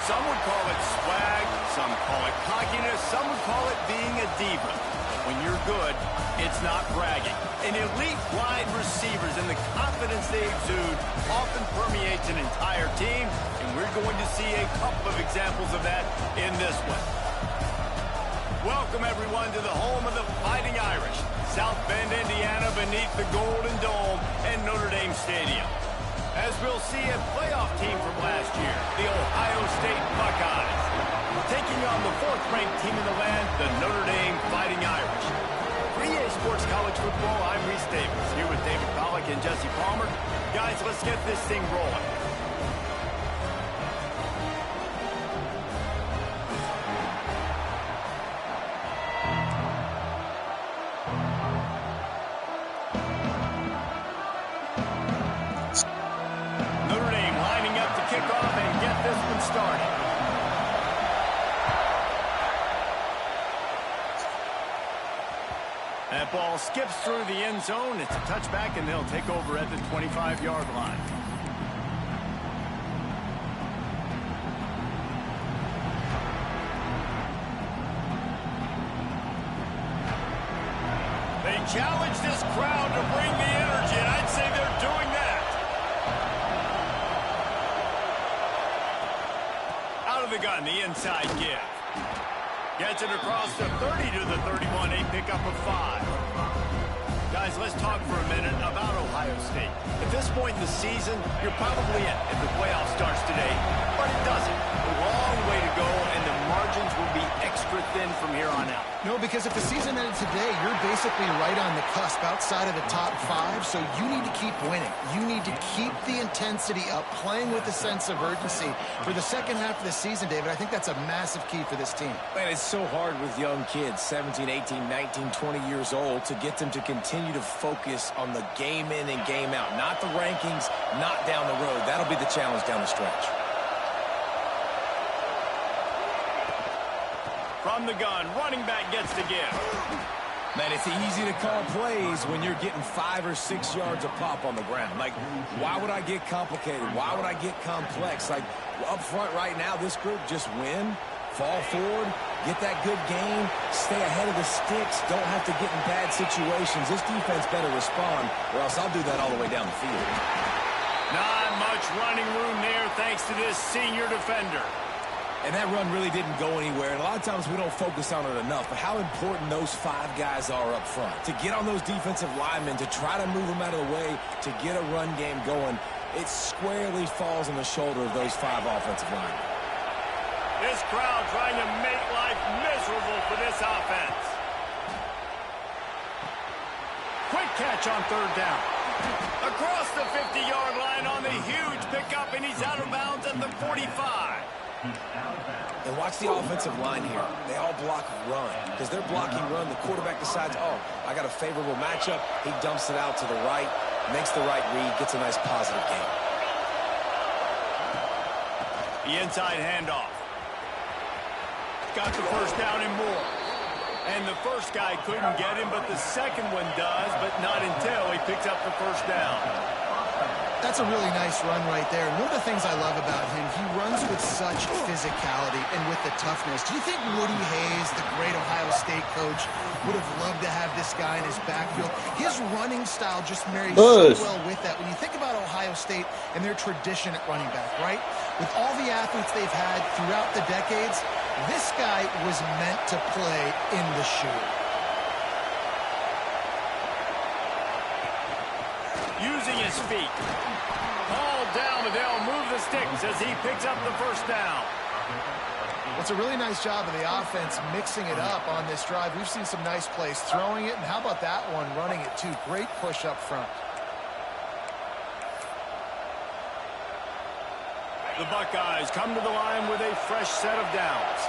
Some would call it swag, some call it cockiness, some would call it being a diva. But when you're good, it's not bragging. An elite wide receivers and the confidence they exude often permeates an entire team, and we're going to see a couple of examples of that in this one. Welcome, everyone, to the home of the Fighting Irish, South Bend, Indiana, beneath the Golden Dome and Notre Dame Stadium. As we'll see a playoff team from last year, the Ohio State Buckeyes, taking on the fourth-ranked team in the land, the Notre Dame Fighting Irish. For EA Sports College Football, I'm Reese Davis, here with David Pollack and Jesse Palmer. Guys, let's get this thing rolling. That ball skips through the end zone. It's a touchback, and they'll take over at the 25-yard line. They challenge this crowd to bring the energy, and I'd say they're doing that. Out of the gun, the inside give. Gets it across the 30 to the 31, a pickup of 5. Guys, let's talk for a minute about Ohio State. At this point in the season, you're probably in if the playoff starts today, but it doesn't. A long way to go, and the margins will be extra thin from here on out. No, because if the season ended today, you're basically right on the cusp outside of the top 5, so you need to keep winning. You need to keep the intensity up, playing with a sense of urgency. For the second half of the season, David, I think that's a massive key for this team. Man, it's so hard with young kids, 17, 18, 19, 20 years old, to get them to continue to focus on the game in and game out. Not the rankings, not down the road. That'll be the challenge down the stretch. From the gun, running back gets to give. Man, it's easy to call plays when you're getting 5 or 6 yards a pop on the ground. Like, why would I get complicated? Why would I get complex? Like, up front right now, this group just win, fall forward, get that good game, stay ahead of the sticks, don't have to get in bad situations. This defense better respond, or else I'll do that all the way down the field. Not much running room there thanks to this senior defender. And that run really didn't go anywhere. And a lot of times we don't focus on it enough. But how important those 5 guys are up front. To get on those defensive linemen, to try to move them out of the way, to get a run game going, it squarely falls on the shoulder of those 5 offensive linemen. This crowd trying to make life miserable for this offense. Quick catch on third down. Across the 50-yard line on the huge pickup, and he's out of bounds at the 45. And watch the offensive line here. They all block run. Because they're blocking run, the quarterback decides, oh, I got a favorable matchup. He dumps it out to the right, makes the right read, gets a nice positive gain. The inside handoff. Got the first down and more. And the first guy couldn't get him, but the second one does, but not until he picks up the first down. That's a really nice run right there. And one of the things I love about him, he runs with such physicality and with the toughness. Do you think Woody Hayes, the great Ohio State coach, would have loved to have this guy in his backfield? His running style just marries so well with that. When you think about Ohio State and their tradition at running back, right? With all the athletes they've had throughout the decades, this guy was meant to play in the shoe. using his feet. Ball down, but they'll move the sticks as he picks up the first down. It's a really nice job of the offense mixing it up on this drive. We've seen some nice plays throwing it, and how about that one running it too? Great push up front. The Buckeyes come to the line with a fresh set of downs.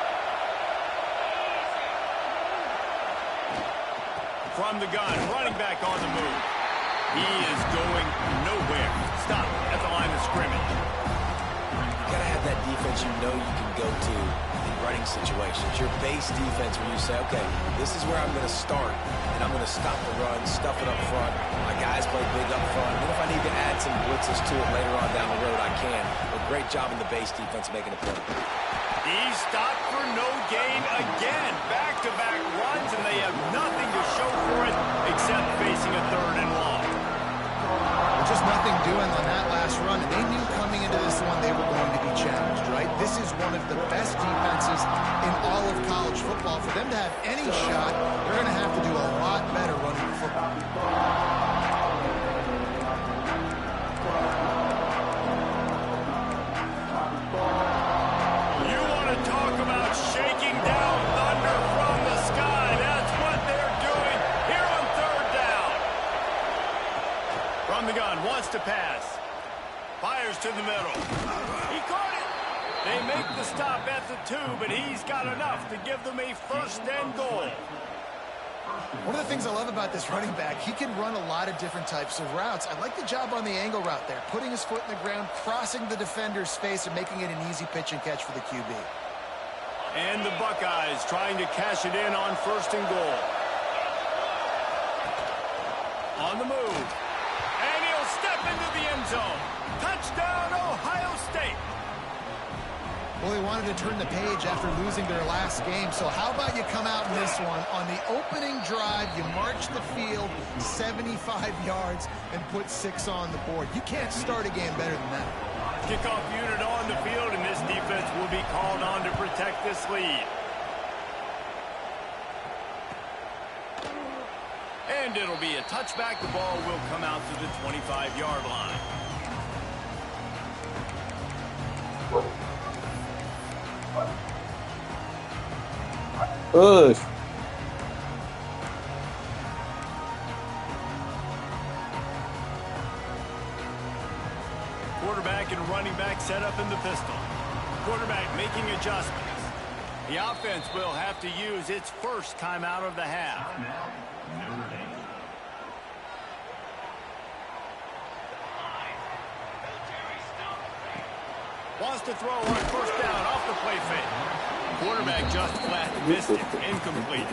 From the gun, running back on the move. He is going nowhere. Stop at the line of scrimmage. You gotta have that defense you know you can go to in running situations. Your base defense where you say, okay, this is where I'm going to start, and I'm going to stop the run, stuff it up front. My guys play big up front. And if I need to add some blitzes to it later on down the road, I can. But great job in the base defense making a play. He's stopped for no gain again. Back-to-back runs, and they have nothing to show for it except facing a 3rd and long. Just nothing doing on that last run, and they knew coming into this one they were going to be challenged, right? This is one of the best defenses in all of college football. For them to have any shot, they're going to have to do a lot better running the football. You want to talk about shaking down thunder from the sky. That's what they're doing here on 3rd down. From the gun, wants to pass. Fires to the middle. He caught it. They make the stop at the 2, but he's got enough to give them a 1st and goal. One of the things I love about this running back, he can run a lot of different types of routes. I like the job on the angle route there, putting his foot in the ground, crossing the defender's face, and making it an easy pitch and catch for the QB. And the Buckeyes trying to cash it in on 1st and goal. On the move. And he'll step into the end zone. Touchdown, Ohio State. Well, they wanted to turn the page after losing their last game, so how about you come out in this one? On the opening drive, you march the field 75 yards and put 6 on the board. You can't start a game better than that. Kickoff unit on the field, and this defense will be called on to protect this lead. And it'll be a touchback. The ball will come out to the 25-yard line. Push. Quarterback and running back set up in the pistol. Quarterback making adjustments. The offense will have to use its first timeout of the half. Wants to throw on 1st down off the play fake. Quarterback just flat missed it. Incomplete.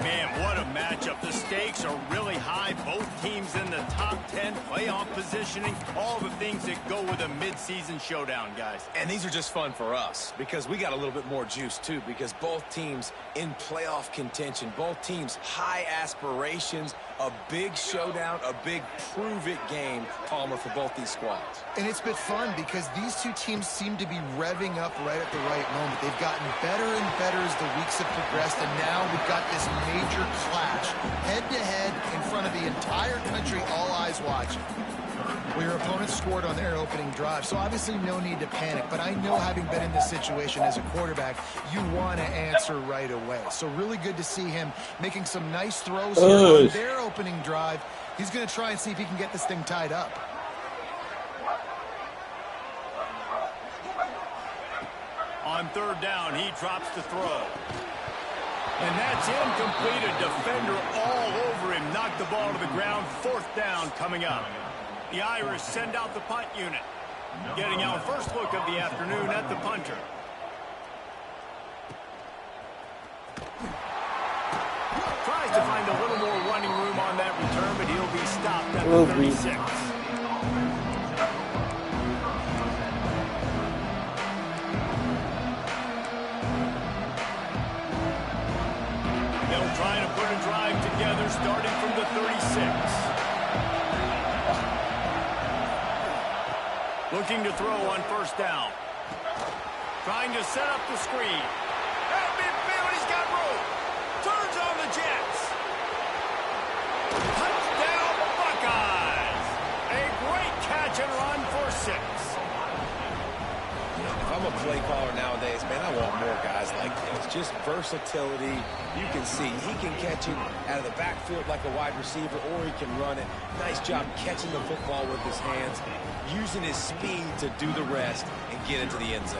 Man, what a matchup. The stakes are really high. Both teams in the top 10 playoff positioning. All the things that go with a midseason showdown, guys. And these are just fun for us because we got a little bit more juice, too, because both teams in playoff contention, both teams high aspirations, a big showdown, a big prove-it game, Palmer, for both these squads. And it's been fun because these two teams seem to be revving up right at the right moment. They've gotten better and better as the weeks have progressed, and now we've got this major clash, head-to-head in front of the entire country, all eyes watching. Well, your opponent scored on their opening drive, so obviously no need to panic. But I know, having been in this situation as a quarterback, you want to answer right away. So really good to see him making some nice throws here on their opening drive. He's going to try and see if he can get this thing tied up. On 3rd down, he drops the throw. And that's incomplete. A defender all over him. Knocked the ball to the ground. 4th down coming up. The Irish send out the punt unit. Getting our first look of the afternoon at the punter. Tries to find a little more running room on that return, but he'll be stopped at the 36. They'll try to put a drive together starting from the 36. Looking to throw on 1st down. Trying to set up the screen. At midfield, he's got room. Turns on the Jets. Touchdown, Buckeyes. I'm a play caller nowadays, man, I want more guys like this. Just versatility. You can see he can catch it out of the backfield like a wide receiver, or he can run it. Nice job catching the football with his hands, using his speed to do the rest and get into the end zone.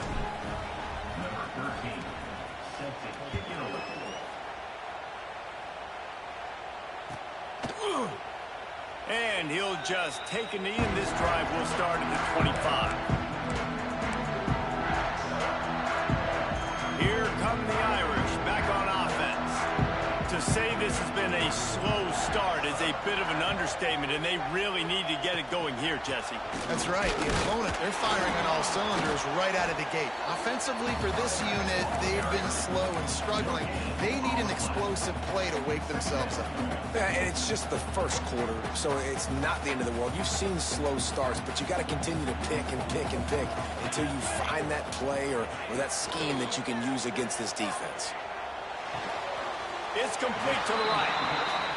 And he'll just take a knee, and this drive will start at the 25. Here come the Irish back on offense. To say this has been a slow start is a bit of an understatement, and they really need to get it going here, Jesse. That's right. The opponent, they're firing on all cylinders right out of the gate. Offensively, for this unit, they've been slow and struggling. They need an explosive play to wake themselves up. Yeah, and it's just the first quarter, so it's not the end of the world. You've seen slow starts, but you got to continue to pick and pick and pick until you find that play or that scheme that you can use against this defense. It's complete to the right.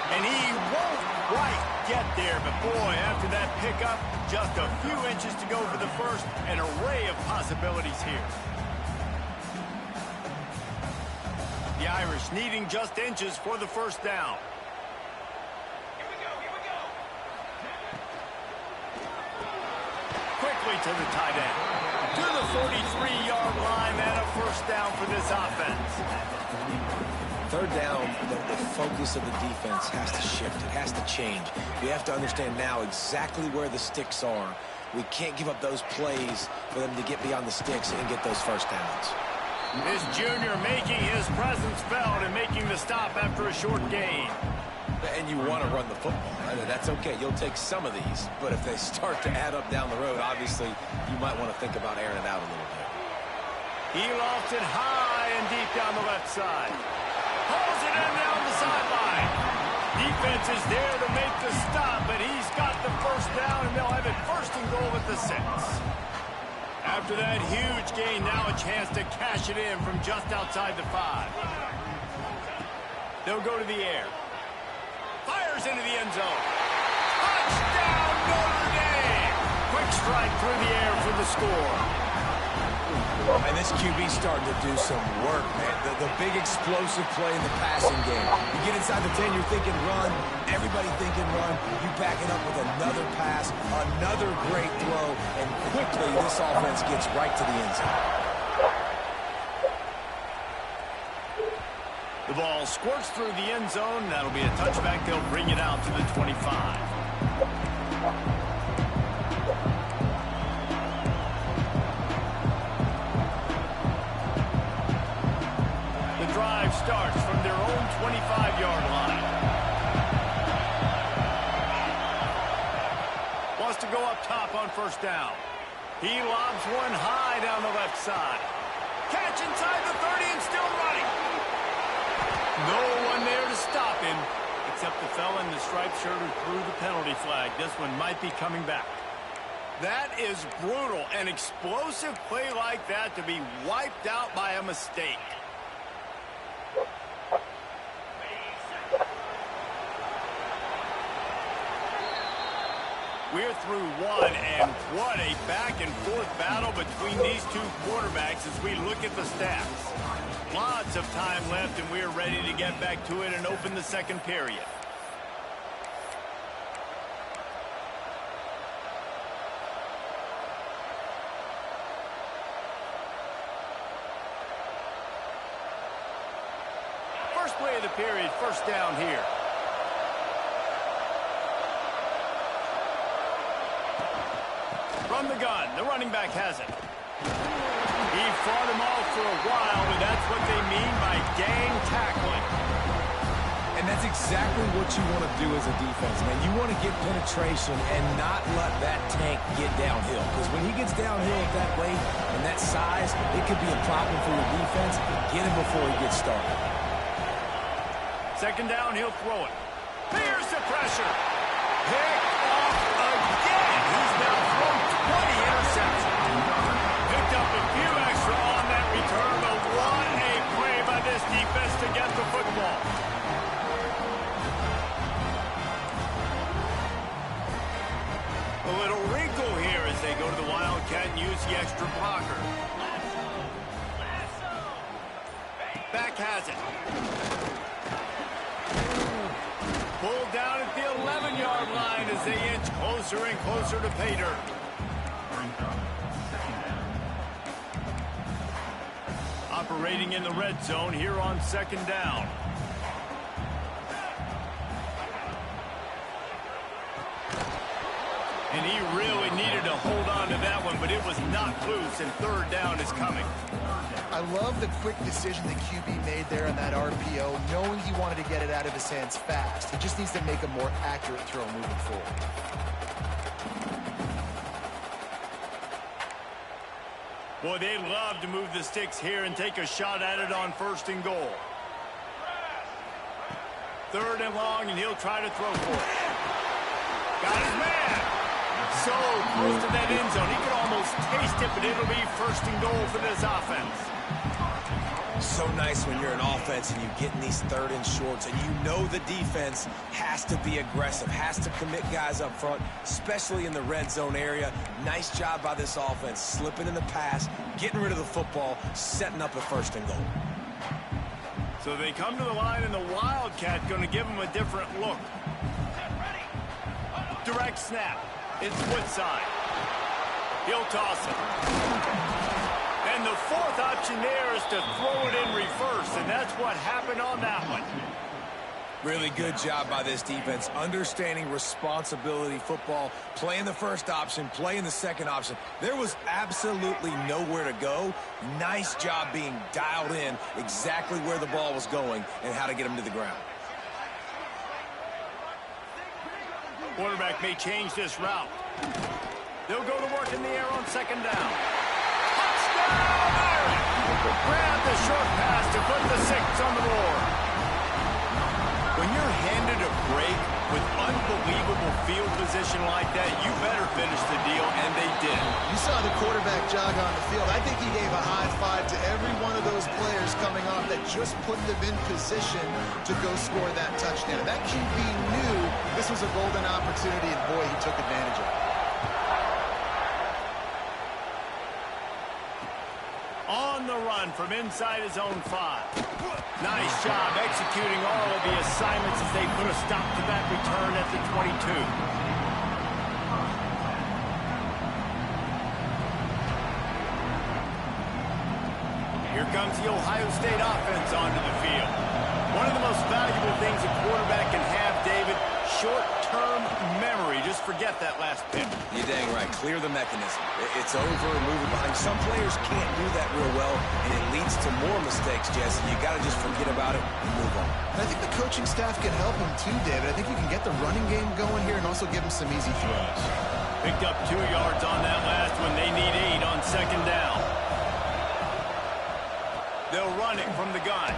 And he won't quite get there, but boy, after that pickup, just a few inches to go for the first. An array of possibilities here. The Irish needing just inches for the first down. Quickly to the tight end. To the 43-yard line and a first down for this offense. Third down, the focus of the defense has to shift. It has to change. We have to understand now exactly where the sticks are. We can't give up those plays for them to get beyond the sticks and get those first downs. This junior making his presence felt and making the stop after a short gain. And you want to run the football. That's okay. You'll take some of these. But if they start to add up down the road, obviously, you might want to think about airing it out a little bit. He lofts it high and deep down the left side. Pulls it in down the sideline. Defense is there to make the stop, but he's got the first down, and they'll have it first and goal at the 6. After that huge gain, now a chance to cash it in from just outside the 5. They'll go to the air. Fires into the end zone. Touchdown, Notre Dame! Quick strike through the air for the score. And this QB starting to do some work, man. The big explosive play in the passing game. You get inside the 10, you're thinking run. Everybody thinking run. You back it up with another pass, another great throw, and quickly this offense gets right to the end zone. The ball squirts through the end zone. That'll be a touchback. They'll bring it out to the 25. Drive starts from their own 25-yard line. Wants to go up top on first down. He lobs one high down the left side. Catch inside the 30 and still running. No one there to stop him, except the fella in the striped shirt who threw the penalty flag. This one might be coming back. That is brutal. An explosive play like that to be wiped out by a mistake. We're through one, and what a back-and-forth battle between these two quarterbacks as we look at the stats. Lots of time left, and we're ready to get back to it and open the second period. First play of the period, first down here. From the gun, the running back has it. He fought him off for a while, but that's what they mean by gang tackling. And that's exactly what you want to do as a defense, man. You want to get penetration and not let that tank get downhill. Because when he gets downhill at that weight and that size, it could be a problem for your defense. Get him before he gets started. Second down, he'll throw it. Here's the pressure. Picked off again. He's now thrown 20 interceptions. Picked up a few extra on that return, but what a play by this defense to get the football. A little wrinkle here as they go to the Wildcat and use the extra blocker. has it. Pulled down at the 11-yard line as they inch closer and closer to pay dirt. Operating in the red zone here on second down. And he really needed to hold on to that one, but it was knocked loose, and third down is coming. I love the quick decision the QB made there on that RPO, knowing he wanted to get it out of his hands fast. He just needs to make a more accurate throw moving forward. Boy, they love to move the sticks here and take a shot at it on first and goal. Third and long, and he'll try to throw for it. Got his man. So close to that end zone. He could almost taste it, but it'll be first and goal for this offense. So nice when you're an offense and you get in these third and shorts and you know the defense has to be aggressive, has to commit guys up front, especially in the red zone area. Nice job by this offense, slipping in the pass, getting rid of the football, setting up a first and goal. So they come to the line, and the Wildcat going to give them a different look. Direct snap. It's Woodside. He'll toss it. And the fourth option there is to throw it in reverse, and that's what happened on that one. Really good job by this defense, understanding responsibility football, playing the first option, playing the second option. There was absolutely nowhere to go. Nice job being dialed in exactly where the ball was going and how to get him to the ground. Quarterback may change this route. They'll go to work in the air on second down. Touchdown! Grab the short pass to put the 6 on the board. When you're handed a break with unbelievable field position like that, you better finish the deal, and they did. You saw the quarterback jog on the field. I think he gave a high five to every one of those players coming off that just put them in position to go score that touchdown. That QB knew this was a golden opportunity, and boy, he took advantage of it. On the run from inside his own 5. Nice job executing all of the assignments as they put a stop to that return at the 22. Here comes the Ohio State offense onto the field. One of the most valuable things a quarterback can have, David, short-term memory. Just forget that last pick. You're dang right. Clear the mechanism. It's over, moving behind. Some players can't do that real well, and it leads to more mistakes, Jesse. You got to just forget about it and move on. And I think the coaching staff can help him too, David. I think you can get the running game going here and also give him some easy throws. Picked up 2 yards on that last one. They need 8 on second down. They'll run it from the gun.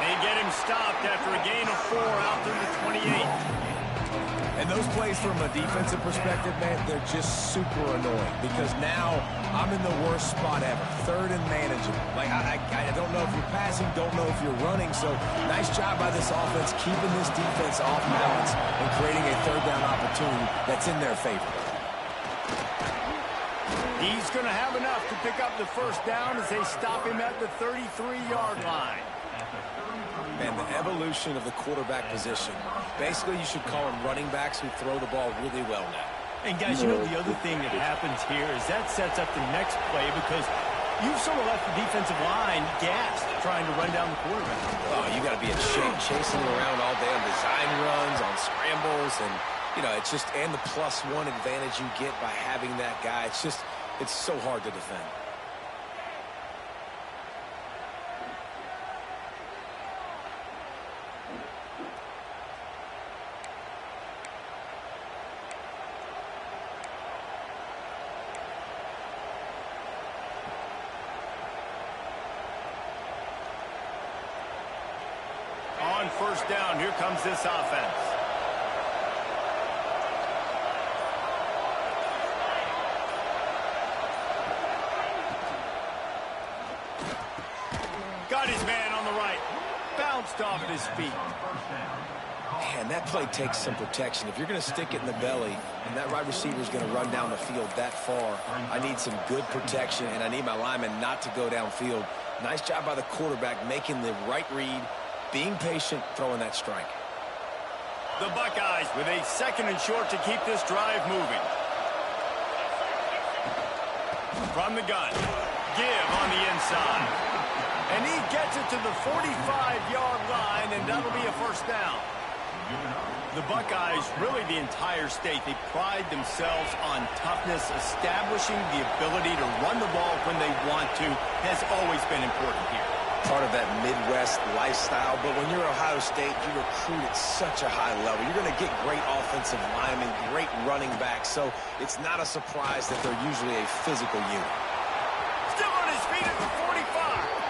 They get him stopped after a gain of 4 out to the 28. And those plays from a defensive perspective, man, they're just super annoying because now I'm in the worst spot ever. Third and manageable. Like, I don't know if you're passing, don't know if you're running. So nice job by this offense keeping this defense off balance and creating a third down opportunity that's in their favor. He's going to have enough to pick up the first down as they stop him at the 33-yard line. And the evolution of the quarterback position. Basically, you should call them running backs who throw the ball really well now. And, guys, you know the other thing that happens here is that sets up the next play because you've sort of left the defensive line gassed trying to run down the quarterback. Oh, you got to be in shape chasing around all day on design runs, on scrambles, and, you know, it's just, and the +1 advantage you get by having that guy. It's just, it's so hard to defend. On first down, here comes this offense. Got his man on the right. Bounced off his feet. Man, And that play takes some protection. If you're going to stick it in the belly and that wide receiver is going to run down the field that far, I need some good protection, and I need my lineman not to go downfield. Nice job by the quarterback making the right read, being patient, throwing that strike. The Buckeyes with a 2nd and short to keep this drive moving. From the gun, give on the inside. And he gets it to the 45-yard line, and that'll be a first down. The Buckeyes, really the entire state, they pride themselves on toughness. Establishing the ability to run the ball when they want to has always been important here. Part of that Midwest lifestyle, but when you're Ohio State, you recruit at such a high level. You're going to get great offensive linemen, great running backs, so it's not a surprise that they're usually a physical unit. Still on his feet at the 45.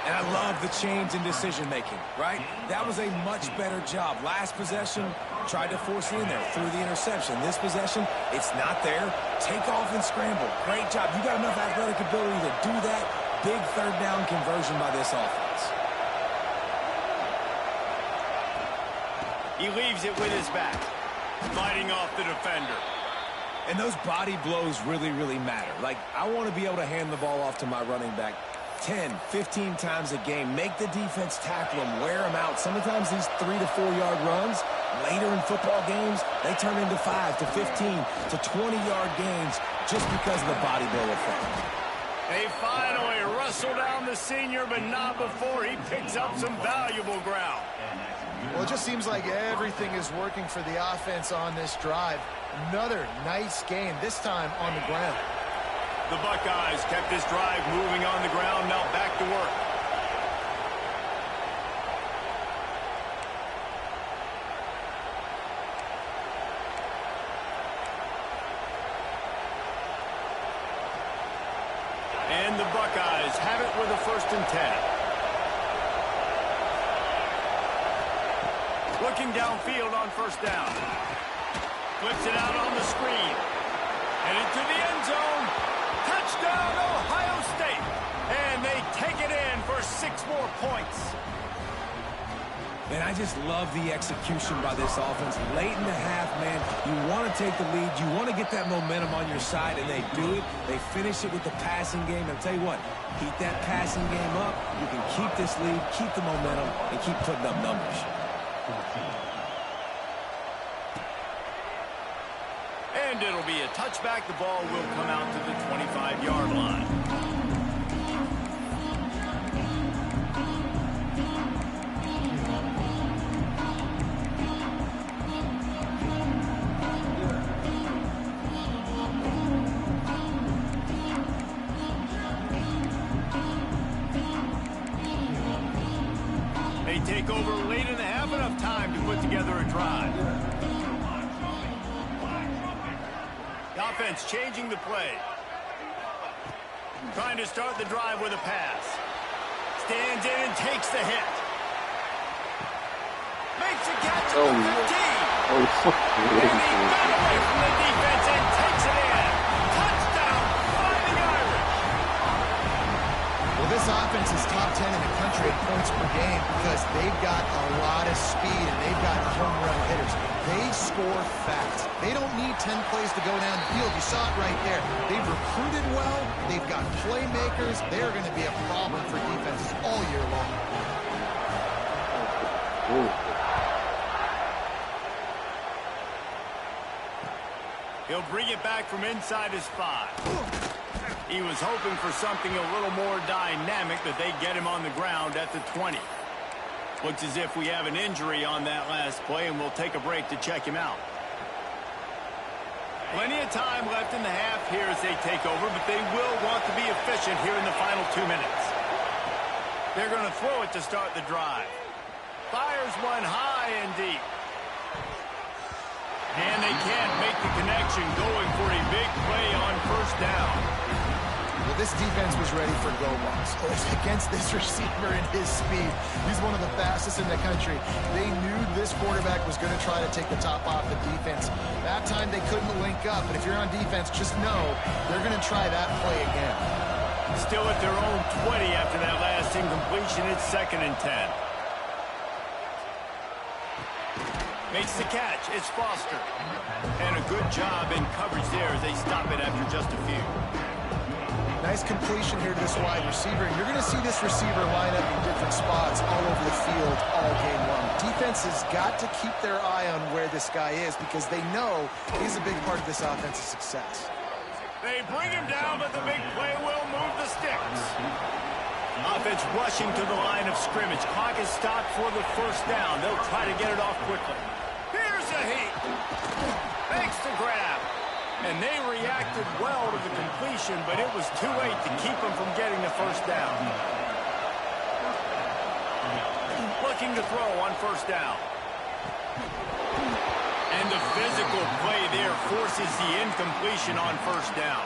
And I love the change in decision-making, right? That was a much better job. Last possession, tried to force it in there, threw the interception. This possession, it's not there. Take off and scramble. Great job. You got enough athletic ability to do that. Big third down conversion by this offense. He leaves it with his back, fighting off the defender. And those body blows really, really matter. Like, I want to be able to hand the ball off to my running back 10, 15 times a game. Make the defense tackle them, wear them out. Sometimes these 3 to 4 yard runs, later in football games, they turn into 5 to 15 to 20-yard gains just because of the body blow effect. They finally wrestle down the senior, but not before he picks up some valuable ground. Well, it just seems like everything is working for the offense on this drive. Another nice game, this time on the ground. The Buckeyes kept this drive moving on the ground, now back to work. And the Buckeyes have it with a 1st and 10. Looking downfield on 1st down. Flips it out on the screen. Headed to the end zone. Touchdown, Ohio State. And they take it in for 6 more points. And I just love the execution by this offense. Late in the half, man, you want to take the lead. You want to get that momentum on your side, and they do it. They finish it with the passing game. And I'll tell you what, keep that passing game up. You can keep this lead, keep the momentum, and keep putting up numbers. And it'll be a touchback. The ball will come out to the 25-yard line. They take over late in the half, enough time to put together a drive. The offense changing the play. Trying to start the drive with a pass. Stands in and takes the hit. Makes a catch at the 15. And he got away from the defense and takes it in. Touchdown, Fighting Irish. Well, this offense is top 10 in the country in points per game because they've got a lot of speed and they've got home run hitters. They score fast. They don't need 10 plays to go down the field. You saw it right there. They've recruited well. They've got playmakers. They're going to be a problem for defenses all year long. He'll bring it back from inside his 5. He was hoping for something a little more dynamic, but they get him on the ground at the 20. Looks as if we have an injury on that last play, and we'll take a break to check him out. Plenty of time left in the half here as they take over, but they will want to be efficient here in the final 2 minutes. They're going to throw it to start the drive. Fires one high and deep. And they can't make the connection, going for a big play on 1st down. Well, this defense was ready for go-balls against this receiver and his speed. He's one of the fastest in the country. They knew this quarterback was going to try to take the top off the defense. That time they couldn't link up, but if you're on defense, just know they're going to try that play again. Still at their own 20 after that last incompletion. It's 2nd and 10. Makes the catch. It's Foster. And a good job in coverage there as they stop it after just a few. Nice completion here to this wide receiver. You're going to see this receiver line up in different spots all over the field all game long. Defense has got to keep their eye on where this guy is because they know he's a big part of this offense's success. They bring him down, but the big play will move the sticks. Offense rushing to the line of scrimmage. Clock is stopped for the first down. They'll try to get it off quickly. Here's a heat. Makes the grab. And they reacted well to the completion, but it was too late to keep them from getting the first down. Looking to throw on first down. And the physical play there forces the incompletion on first down.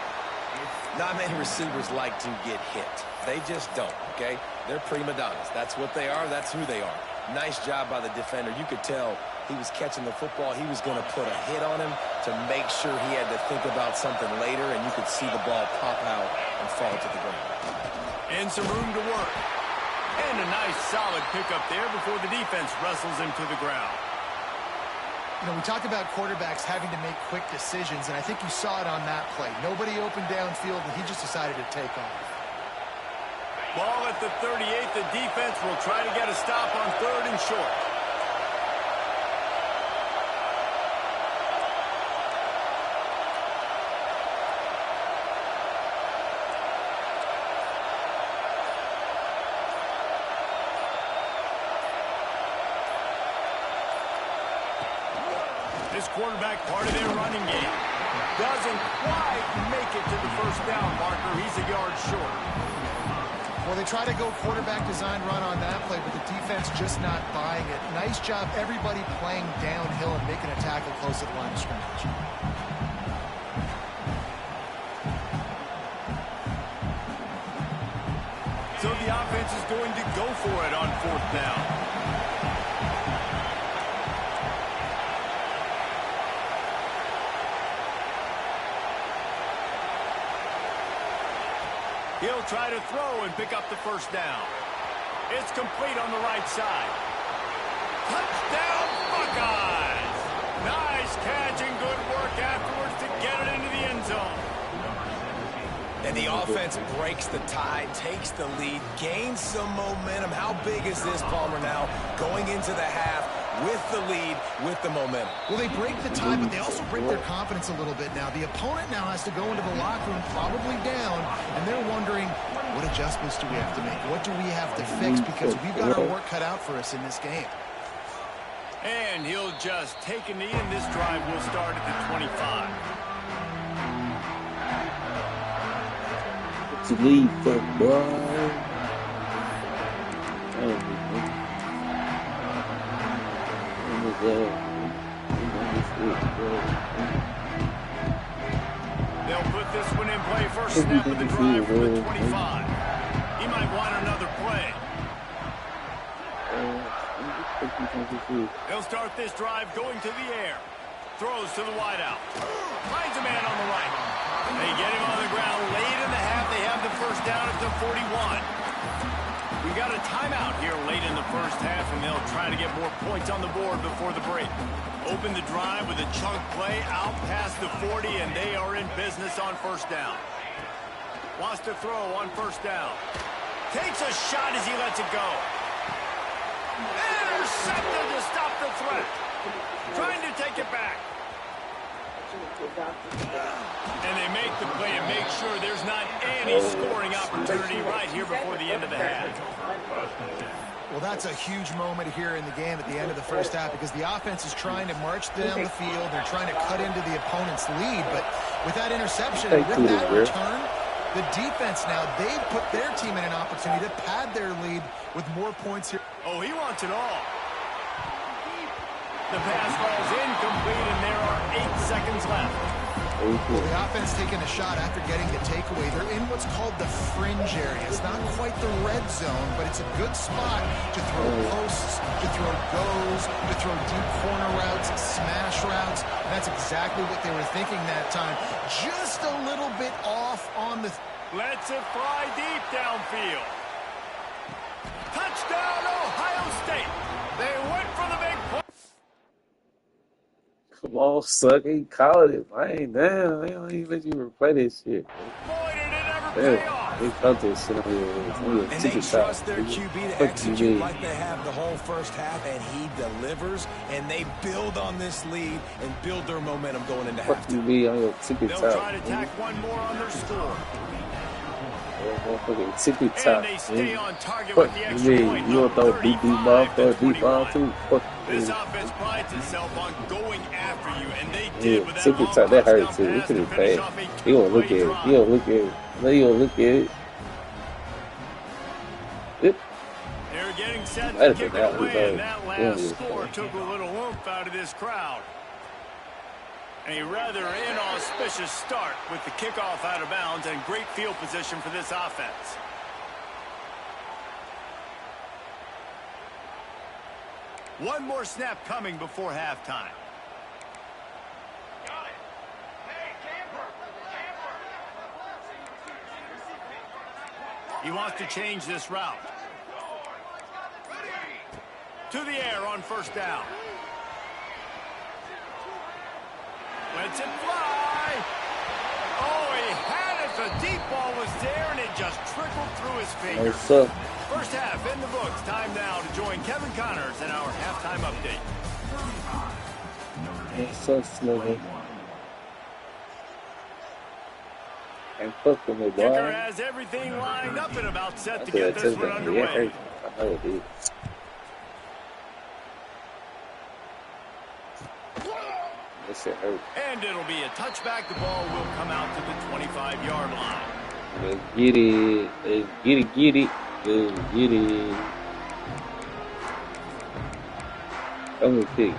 Not many receivers like to get hit. They just don't, okay? They're prima donnas. That's what they are. That's who they are. Nice job by the defender. You could tell he was catching the football. He was going to put a hit on him to make sure he had to think about something later, and you could see the ball pop out and fall to the ground. And some room to work. And a nice solid pickup there before the defense wrestles him to the ground. You know, we talk about quarterbacks having to make quick decisions, and I think you saw it on that play. Nobody opened downfield, and he just decided to take off. Ball at the 38. The defense will try to get a stop on 3rd and short. This quarterback part of their running game doesn't quite make it to the first down marker. He's a yard short. Well, they try to go quarterback design run on that play, but the defense just not buying it. Nice job, everybody playing downhill and making a tackle close to the line of scrimmage. So the offense is going to go for it on 4th down. He'll try to throw and pick up the first down. It's complete on the right side. Touchdown, Buckeyes! Nice catch and good work afterwards to get it into the end zone. And the offense breaks the tie, takes the lead, gains some momentum. How big is this, Palmer, now going into the half with the lead, with the momentum? Well, they break the tie, but they also break their confidence a little bit now. The opponent now has to go into the locker room probably down, and they're wondering, what adjustments do we have to make? What do we have to fix? Because we've got our work cut out for us in this game. And he'll just take a knee, and this drive will start at the 25. To leave football. They'll put this one in play. First snap of the drive from the 25. He might want another play. They'll start this drive going to the air. Throws to the wideout. Finds a man on the right. They get him on the ground late in the half. They have the first down at the 41. We got a timeout here late in the first half, and they'll try to get more points on the board before the break. Open the drive with a chunk play out past the 40, and they are in business on first down. Wants to throw on first down. Takes a shot as he lets it go. Intercepted to stop the threat. Trying to take it back. And they make the play and make sure there's not any scoring opportunity right here before the end of the half. Well, that's a huge moment here in the game at the end of the first half because the offense is trying to march down the field. They're trying to cut into the opponent's lead, but with that interception and with that return, the defense now, they've put their team in an opportunity to pad their lead with more points here. Oh, he wants it all. The pass falls incomplete, and there are 8 seconds left. Well, the offense taking a shot after getting the takeaway. They're in what's called the fringe area. It's not quite the red zone, but it's a good spot to throw posts, to throw goes, to throw deep corner routes, smash routes. And that's exactly what they were thinking that time. Just a little bit off on the... Lets it fly deep downfield. Touchdown, Ohio State. They went for the big play. Come on, suck. He called it. Man, damn. They don't even let you replay this shit. Boy, did it ever pay Damn. They off. cut this shit on your And they ticket trust top. their QB to Fuck you execute mean? like they have the whole first half, and he delivers, and they build on this lead and build their momentum going into Fuck you halftime. mean on your ticket They'll top? try to tack one more on their score. Motherfucking ticket And top. they stay on target Fuck with the you extra mean? point. You don't throw Up deep ball 35 for a to deep ball 21. too? Fuck This you. offense prides itself on going after you, and they Yeah, did with that ticket long top. That touchdown hurt too. We pass could to have finish paid. off a You don't look at two-play it. drive. You don't look at it. No, you don't look at it. It They're getting set might to have kick been it out. away, and that You last don't give a score fuck. took a little oomph out of this crowd. A rather inauspicious start with the kickoff out of bounds and great field position for this offense. One more snap coming before halftime. He wants to change this route. To the air on first down. Lets it fly. Oh, he had it. The deep ball was there, and it just trickled through his fingers. What's up? First half in the books. Time now to join Kevin Connors in our halftime update. What's up, Sliver? And fuck with me, Kicker boy. has everything lined up and about I set to did get that this too, one man. Yeah, underway. hurt. I know it did. That shit hurt. And it'll be a touchback. The ball will come out to the 25-yard line. Let's get it. Let's get it. Get it. Let's get it. I'm gonna pick.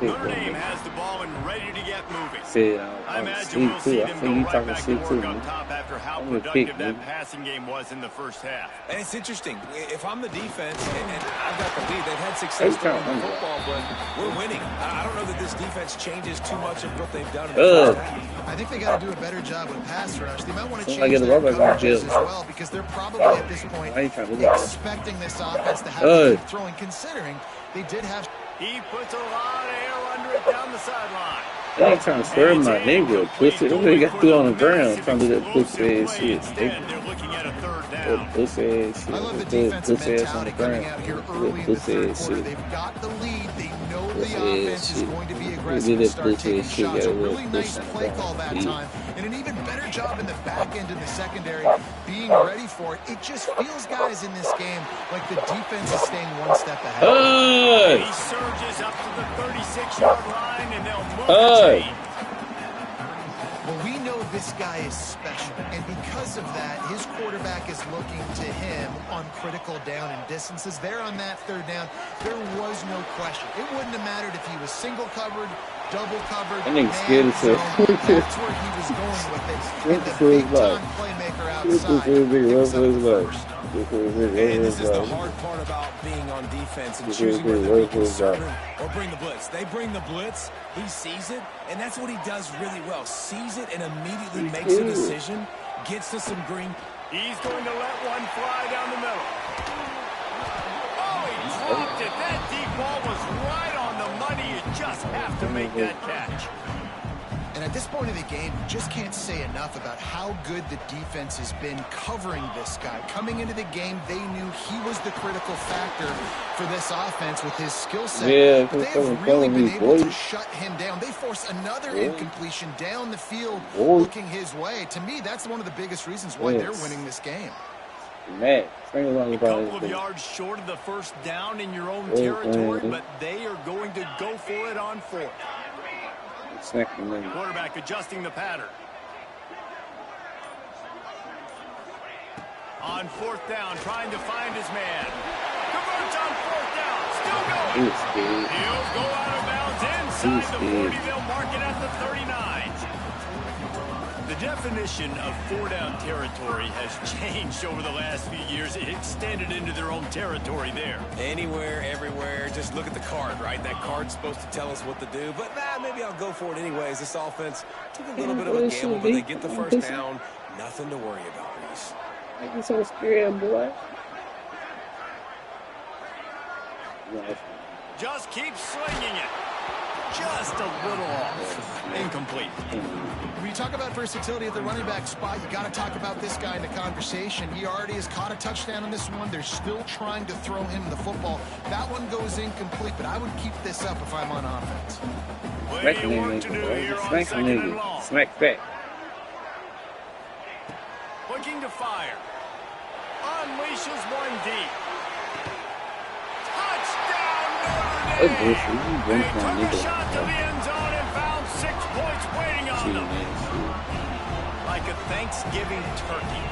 Notre Dame has the ball and ready to get moving. Said I I'm imagine we'll see too. I them think go you right talking back to shit work too, up man. top after how I'm gonna productive pick, that man. passing game was in the first half. And it's interesting. If I'm the defense and I've got the lead, they've had Hey, success throwing Tom, the football, but we're winning. I don't know that this defense changes too much of what they've done in the Ugh. first half. I think they got to do a better job with pass rush. They might want to Sounds like change it's their rubber gonna coaches feel. as well because they're probably at this point Why you trying to do that? expecting this offense to have to keep throwing, considering they did have. He puts a lot of air under it down the sideline. They ain't trying to swerve my nigga. Pussy. Them niggas got to do it on the ground. Trying to do that pussy ass shit. Instead, they're looking at a third That down. pussy ass shit. I love the That defensive pussy ass on mentality the coming ground. out here That early in the pussy third ass quarter. shit. They've got the lead. They know Pussy the ass offense is shit. going to be They aggressive did and that start pussy taking ass shit. shots. Got A a little really nice pussy on the play call ground. that Yeah. time, and an even better job in the back end in the secondary being ready for it. It just feels, guys, in this game like the defense is staying one step ahead. He Hey! surges up to the 36-yard line, and they'll move the Hey! chain. Well, we know this guy is special, and because of that, his quarterback is looking to him on critical down and distances. There on that third down, there was no question. It wouldn't have mattered if he was single covered, double covered, That nigga scared man as hell. zone. That's where he was going with it. And the This is big-time like- playmaker This outside is big. picks What's up the his like? first. And this is the hard part about being on defense and This choosing is whether to be what it's about. conservative or bring the blitz. They bring the blitz, he sees it, and that's what he does really well. Sees it and immediately makes a decision, gets to some green. He's going to let one fly down the middle. Oh, he dropped it. That deep ball was right on the money. You just have to make that catch. And at this point of the game, you just can't say enough about how good the defense has been covering this guy. Coming into the game, they knew he was the critical factor for this offense with his skill set. Yeah, but they come have on, really follow been me, able boy. to shut him down. They force another Yeah. incompletion down the field Boy. looking his way. To me, that's one of the biggest reasons why they're Yes. winning this game. Matt, sing along A about couple of it. yards short of the first down in your own Yeah, territory, yeah. but they are going to go for it on fourth. Snack the nigga. Quarterback adjusting the pattern. On fourth down, trying to find his man. Converts on fourth down. Still going. He's scared. He'll go out of bounds inside He's the scared. 40. They'll mark it at the 39. The definition of four-down territory has changed over the last few years. It extended into their own territory there. Anywhere, everywhere, just look at the card, right? That card's supposed to tell us what to do, but maybe I'll go for it anyways. This offense took a little bit of a gamble, but they get the first down. Nothing to worry about, Reese. I'm so scared, boy. Just keeps slinging it. Just a little off. Incomplete. When you talk about versatility at the running back spot, you got to talk about this guy in the conversation. He already has caught a touchdown on this one. They're still trying to throw him the football. That one goes incomplete, but I would keep this up if I'm on offense. Smack the nigga. Smack the nigga. Smack back. Looking to fire. Unleashes one deep. Touchdown, Notre Dame! They took a shot to the end zone and found 6 points waiting on them. Like a Thanksgiving turkey.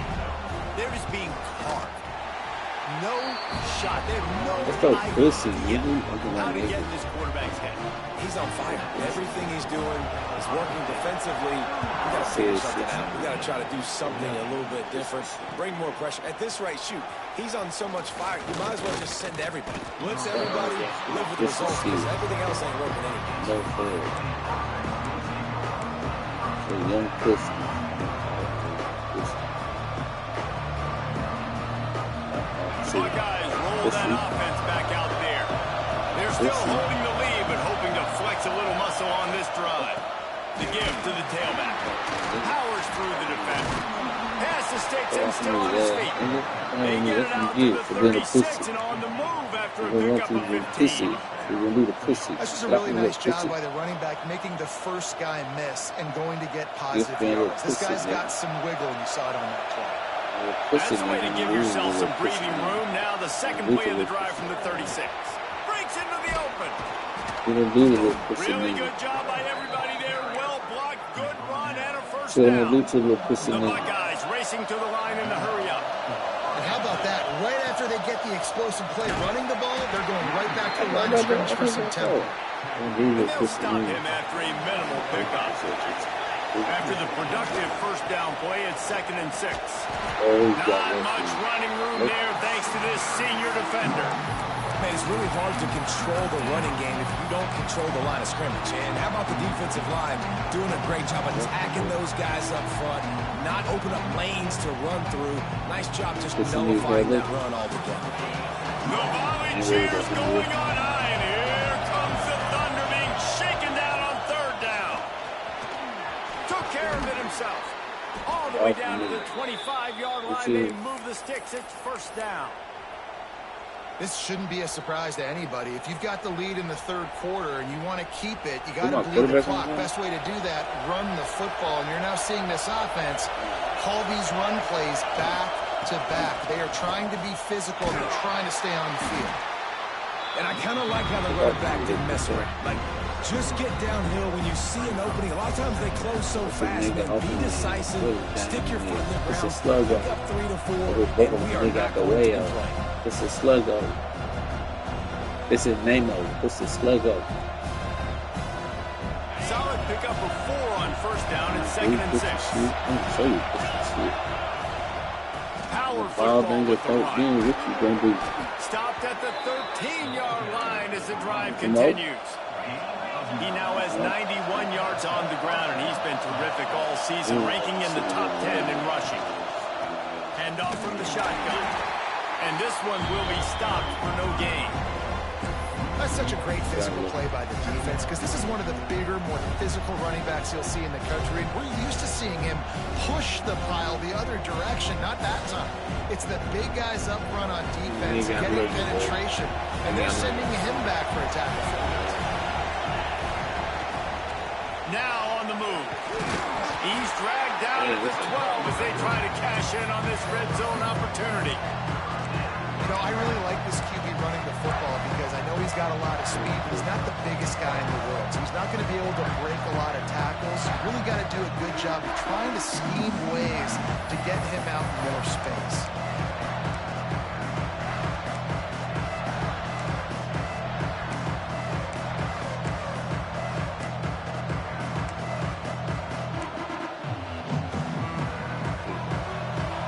They're just being carved. No shot. They have no idea how to get in this quarterback's head. He's on fire. Everything he's doing is working defensively. We got to figure something out. We got to try to do something a little bit different. Bring more pressure. At this rate, shoot, he's on so much fire. You might as well just send everybody. Blitz everybody. Live with the results because everything else ain't working anyway. No fair. A young pussy. Buckeyes roll that offense back out there. They're still holding the lead, but hoping to flex a little muscle on this drive. The give to the tailback. Powers through the defender. Pass to Stetson, still on his feet. They get it out to the 36 and on the move after a pickup of 15. That's just a really nice job by the running back, making the first guy miss and going to get positive yards. This guy's got some wiggle, and you saw it on that play. That's a way to give yourself some breathing room. Now the second play of the drive from the 36. Breaks into the open. Really good job by everybody there. Well blocked, good run, and a first down. The Buckeyes racing to the line in the hurry up. And how about that? Right after they get the explosive play running the ball, they're going right back to the line of scrimmage for some tempo. And they'll stop him after a minimal pickup. After the productive first down play, it's 2nd and 6. Not much running room there thanks to this senior defender. Man, it's really hard to control the running game if you don't control the line of scrimmage. And how about the defensive line doing a great job attacking those guys up front, not open up lanes to run through. Nice job just nullifying that run altogether. The volley cheers going on high, and here comes the Thunder being shaken down on 3rd down. Took care of it himself. All the way down to the 25-yard line. They move the sticks. It's 1st down. This shouldn't be a surprise to anybody. If you've got the lead in the 3rd quarter and you want to keep it, you got to bleed the clock. Best way to do that, run the football. And you're now seeing this offense call these run plays back to back. They are trying to be physical. They're trying to stay on the field. And I kind of like how the running back didn't mess around. Like, just get downhill when you see an opening. A lot of times they close so fast, man. Be decisive. Stick your foot in the ground. Pick up 3 to 4, and we are not going to complain. This is Sluggo. This is Nemo. This is Sluggo. Solid pickup of 4 on 1st down and 2nd and 6. I'm gonna show you this shit. Power football with the run. What you gonna do? Stopped at the 13-yard line as the drive continues. He now has 91 yards on the ground, and he's been terrific all season, ranking in the top 10 in rushing. Hand off from the shotgun. And this one will be stopped for no gain. That's such a great physical play by the defense because this is one of the bigger, more physical running backs you'll see in the country. And we're used to seeing him push the pile the other direction. Not that time. It's the big guys up front on defense getting penetration. And they're sending him back for a tackle for that. Now on the move. He's dragged down at the 12 as they try to cash in on this red zone opportunity. You know, I really like this QB running the football because I know he's got a lot of speed, but he's not the biggest guy in the world. So he's not going to be able to break a lot of tackles. You really got to do a good job of trying to scheme ways to get him out in more space.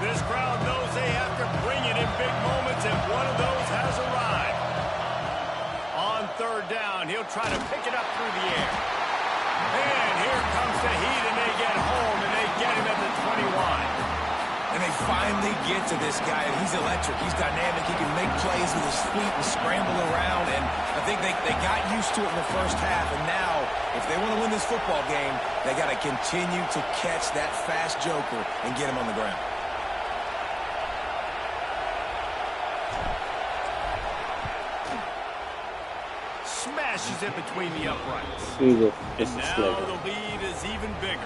This crowd knows they have to bring it in big moments, and one of those has arrived. On 3rd down, he'll try to pick it up through the air. And here comes the heat, and they get home, and they get him at the 21. And they finally get to this guy, and he's electric. He's dynamic. He can make plays with his feet and scramble around, and I think they They got used to it in the first half, and now, if they want to win this football game, they got to continue to catch that fast joker and get him on the ground. Smashes it between the uprights. It's And now the lead is even bigger.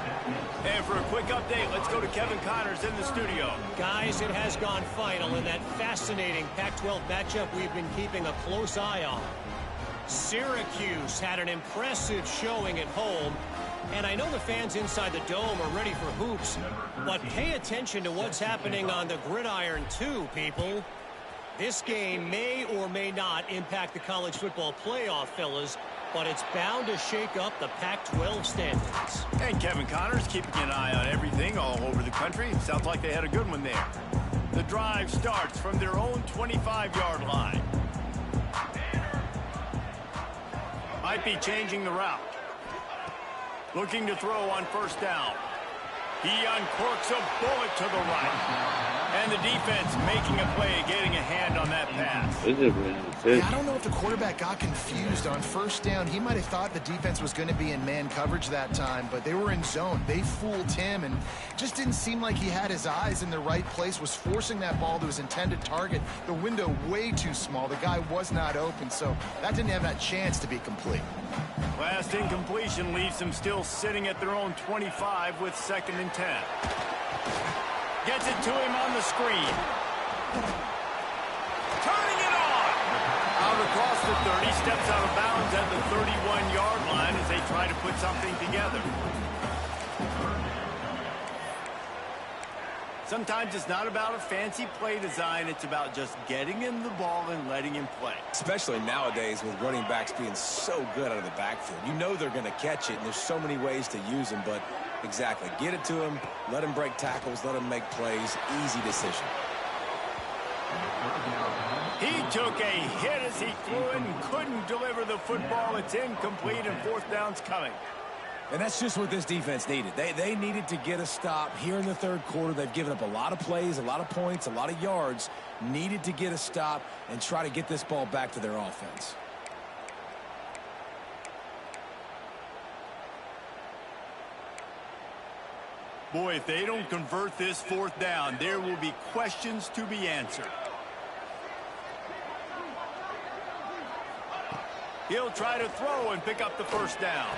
And for a quick update, let's go to Kevin Connors in the studio. Guys, it has gone final in that fascinating Pac-12 matchup we've been keeping a close eye on. Syracuse had an impressive showing at home, and I know the fans inside the dome are ready for hoops, but pay attention to what's happening on the gridiron too, people. This game may or may not impact the college football playoff, fellas, but it's bound to shake up the Pac-12 standings. And Kevin Connors keeping an eye on everything all over the country. Sounds like they had a good one there. The drive starts from their own 25-yard line. Might be changing the route. Looking to throw on first down. He uncorks a bullet to the right. And the defense making a play, getting a hand on that pass. Yeah, I don't know if the quarterback got confused on first down. He might have thought the defense was going to be in man coverage that time, but they were in zone. They fooled him and just didn't seem like he had his eyes in the right place, was forcing that ball to his intended target. The window way too small. The guy was not open, so that didn't have that chance to be complete. Last incompletion leaves them still sitting at their own 25 with 2nd and 10. Gets it to him on the screen. Turning it on. Out across the 30, steps out of bounds at the 31-yard line as they try to put something together. Sometimes it's not about a fancy play design. It's about just getting him the ball and letting him play. Especially nowadays with running backs being so good out of the backfield. You know they're going to catch it, and there's so many ways to use them, but exactly. Get it to him, let him break tackles, let him make plays. Easy decision. He took a hit as he threw it and couldn't deliver the football. It's incomplete and 4th down's coming. And that's just what this defense needed. They needed to get a stop here in the 3rd quarter. They've given up a lot of plays, a lot of points, a lot of yards. Needed to get a stop and try to get this ball back to their offense. Boy, if they don't convert this 4th down, there will be questions to be answered. He'll try to throw and pick up the 1st down.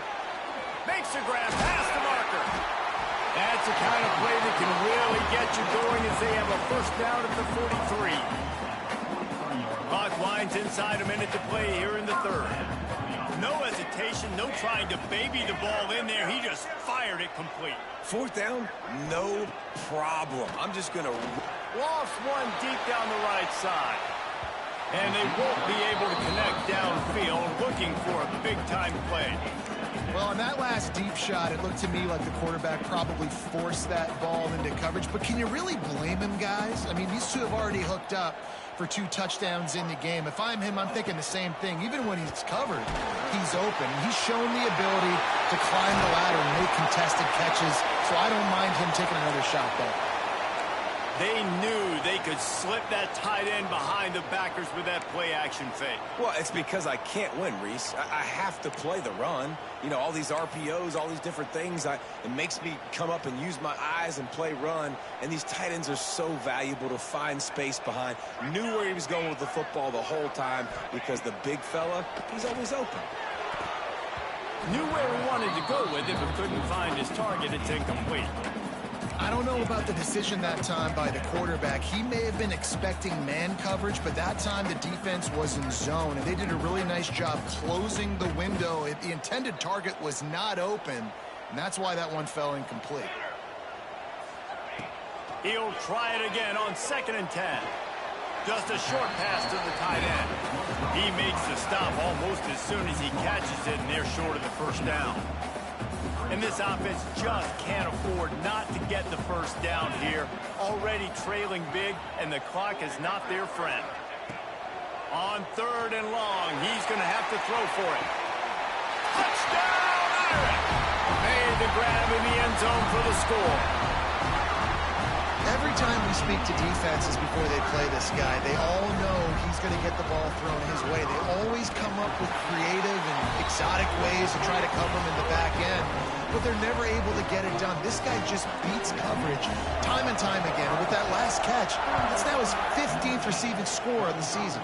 Makes the grab past the marker. That's the kind of play that can really get you going as they have a 1st down at the 43. Clock winds inside a minute to play here in the 3rd. No hesitation, no trying to baby the ball in there. He just fired it complete. 4th down, no problem. I'm just going to... Lost one deep down the right side. And they won't be able to connect downfield, looking for a big-time play. Well, on that last deep shot, it looked to me like the quarterback probably forced that ball into coverage. But can you really blame him, guys? I mean, these two have already hooked up for 2 touchdowns in the game. If I'm him, I'm thinking the same thing. Even when he's covered, he's open. He's shown the ability to climb the ladder and make contested catches, so I don't mind him taking another shot there. They knew they could slip that tight end behind the backers with that play-action fake. Well, it's because I can't win, Reese. I have to play the run. You know, all these RPOs, all these different things. It makes me come up and use my eyes and play run. And these tight ends are so valuable to find space behind. Knew where he was going with the football the whole time because the big fella, he's always open. Knew where he wanted to go with it, but couldn't find his target. It's incomplete. I don't know about the decision that time by the quarterback. He may have been expecting man coverage, but that time the defense was in zone, and they did a really nice job closing the window. The intended target was not open, and that's why that one fell incomplete. He'll try it again on 2nd and 10. Just a short pass to the tight end. He makes the stop almost as soon as he catches it, and they're short of the 1st down. And this offense just can't afford not to get the 1st down here. Already trailing big, and the clock is not their friend. On 3rd and long, he's going to have to throw for it. Touchdown, Irish! Made the grab in the end zone for the score. Every time we speak to defenses before they play this guy, they all know he's going to get the ball thrown his way. They always come up with creative and exotic ways to try to cover him in the back end, but they're never able to get it done. This guy just beats coverage time and time again. And with that last catch, that's now his 15th receiving score of the season.